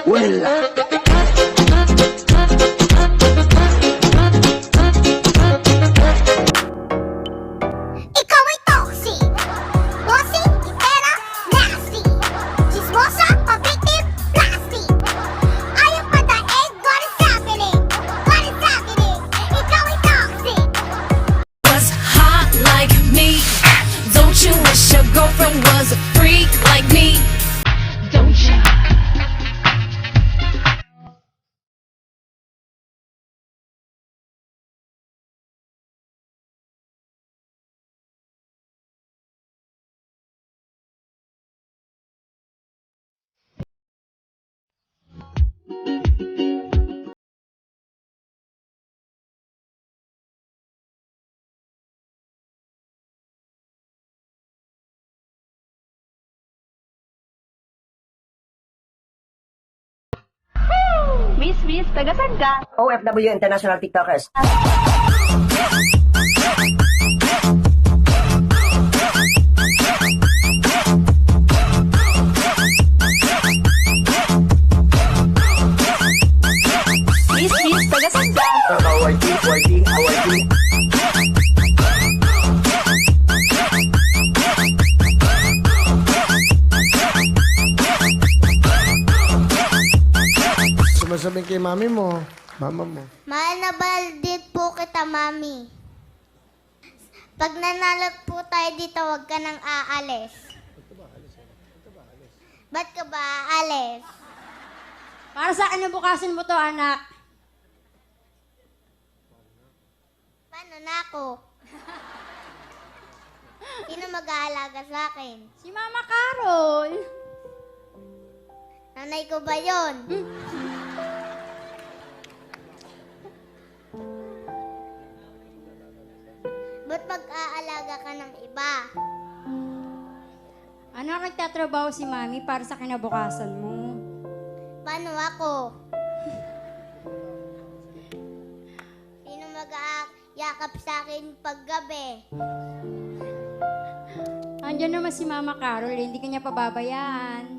Well, Ikaw ay toxic! Bossing, gitera, nasty! Chismosa, objective, plastic! Ayaw pa daig, what is happening? What is happening? Ikaw ay toxic! Was hot like me. Don't you wish your girlfriend was a freak like me? Don't you? Miss, tagasan ka? OFW International TikTokers. Miss, tagasan ka? YT. Sumasabing kay mami mo, mama mo. Mahal na baldit po kita, mami. Pag nanalo po tayo dito, huwag ka nang aalis. Ba't ka ba aalis? Para sa akin bukasin mo to, anak. Paano na ako? Sino mag-aalaga sa akin? Si Mama Carol. Nanay ko ba yon? Ba't mag-aalaga ka ng iba? Anak, nagtatrabaho si Mami para sa kinabukasan mo. Paano ako? Sino mag-aayakap sa akin paggabi? Andiyan naman si Mama Carol, hindi ka niya pababayaan.